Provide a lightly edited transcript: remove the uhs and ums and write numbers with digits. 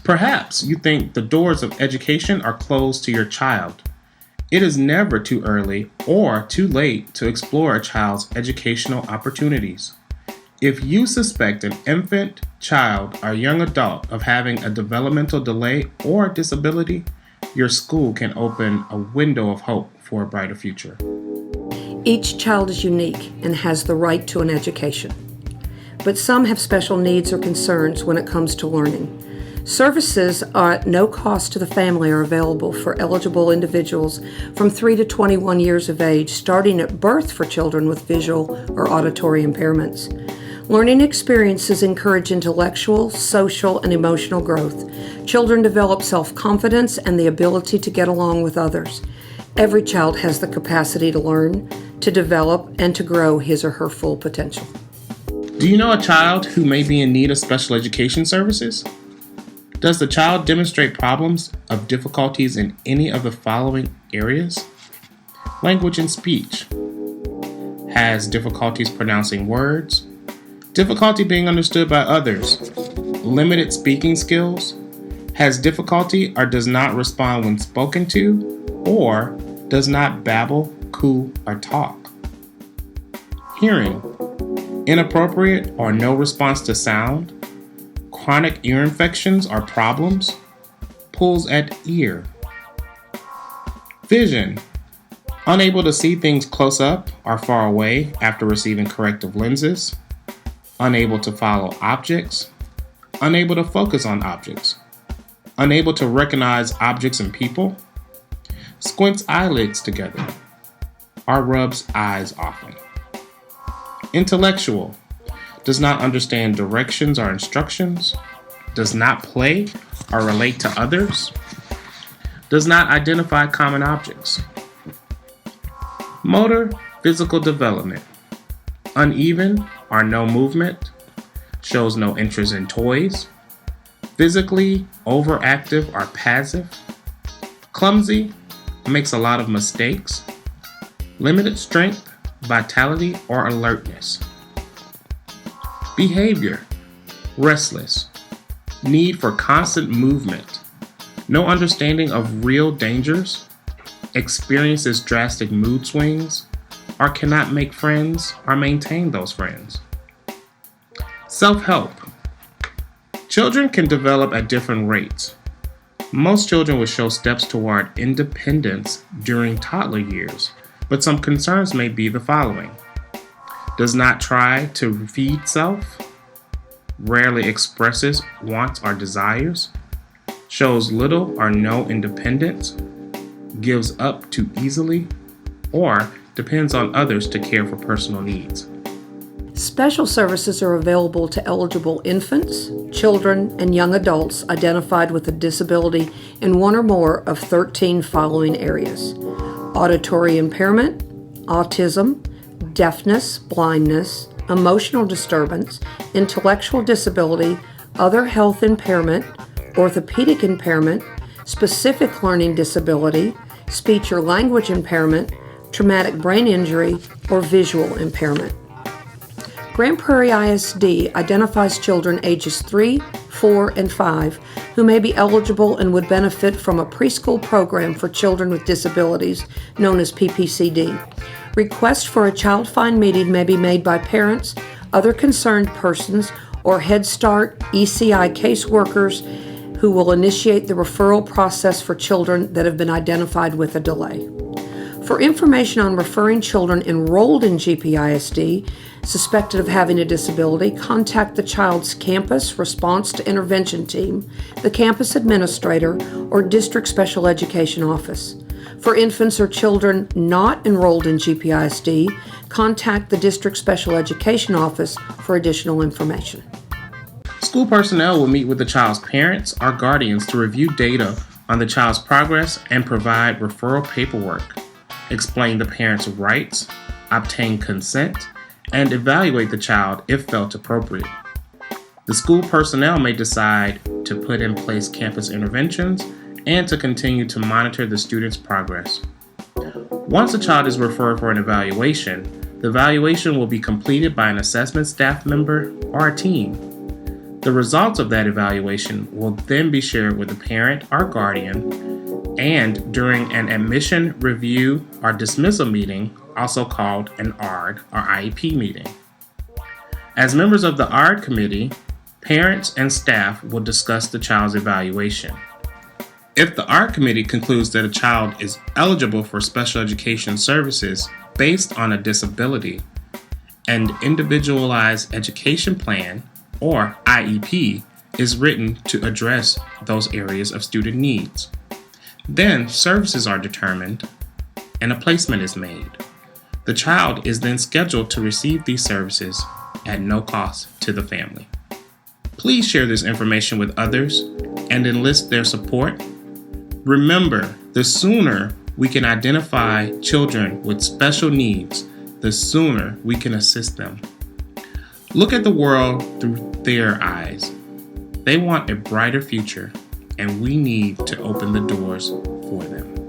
Perhaps you think the doors of education are closed to your child. It is never too early or too late to explore a child's educational opportunities. If you suspect an infant, child, or young adult of having a developmental delay or disability, your school can open a window of hope for a brighter future. Each child is unique and has the right to an education, but some have special needs or concerns when it comes to learning. Services at no cost to the family are available for eligible individuals from 3 to 21 years of age, starting at birth for children with visual or auditory impairments. Learning experiences encourage intellectual, social, and emotional growth. Children develop self-confidence and the ability to get along with others. Every child has the capacity to learn, to develop, and to grow his or her full potential. Do you know a child who may be in need of special education services? Does the child demonstrate problems of difficulties in any of the following areas? Language and speech. Has difficulties pronouncing words. Difficulty being understood by others. Limited speaking skills. Has difficulty or does not respond when spoken to, or does not babble, coo, or talk. Hearing. Inappropriate or no response to sound. Chronic ear infections or problems. Pulls at ear. Vision. Unable to see things close up or far away after receiving corrective lenses. Unable to follow objects. Unable to focus on objects. Unable to recognize objects and people. Squints eyelids together. Or rubs eyes often. Intellectual. Does not understand directions or instructions. Does not play or relate to others. Does not identify common objects. Motor physical development. Uneven or no movement. Shows no interest in toys. Physically overactive or passive. Clumsy. Makes a lot of mistakes. Limited strength, vitality, or alertness. Behavior. Restless. Need for constant movement. No understanding of real dangers. Experiences drastic mood swings. Or cannot make friends or maintain those friends. Self-help. Children can develop at different rates. Most children will show steps toward independence during toddler years, but some concerns may be the following. Does not try to feed self. Rarely expresses wants or desires. Shows little or no independence. Gives up too easily. Or depends on others to care for personal needs. Special services are available to eligible infants, children, and young adults identified with a disability in one or more of 13 following areas: auditory impairment, autism, deafness, blindness, emotional disturbance, intellectual disability, other health impairment, orthopedic impairment, specific learning disability, speech or language impairment, traumatic brain injury, or visual impairment. Grand Prairie ISD identifies children ages 3, 4, and 5 who may be eligible and would benefit from a preschool program for children with disabilities known as PPCD. Requests for a Child Find meeting may be made by parents, other concerned persons, or Head Start ECI caseworkers who will initiate the referral process for children that have been identified with a delay. For information on referring children enrolled in GPISD suspected of having a disability, contact the child's campus response to intervention team, the campus administrator, or district special education office. For infants or children not enrolled in GPISD, contact the district special education office for additional information. School personnel will meet with the child's parents or guardians to review data on the child's progress and provide referral paperwork, explain the parent's rights, obtain consent, and evaluate the child if felt appropriate. The school personnel may decide to put in place campus interventions and to continue to monitor the student's progress. Once a child is referred for an evaluation, the evaluation will be completed by an assessment staff member or a team. The results of that evaluation will then be shared with the parent or guardian, and during an admission review or dismissal meeting, also called an ARD or IEP meeting. As members of the ARD committee, parents and staff will discuss the child's evaluation. If the ARD committee concludes that a child is eligible for special education services based on a disability, an individualized education plan, or IEP, is written to address those areas of student needs. Then services are determined and a placement is made. The child is then scheduled to receive these services at no cost to the family. Please share this information with others and enlist their support. Remember, the sooner we can identify children with special needs, the sooner we can assist them. Look at the world through their eyes. They want a brighter future, and we need to open the doors for them.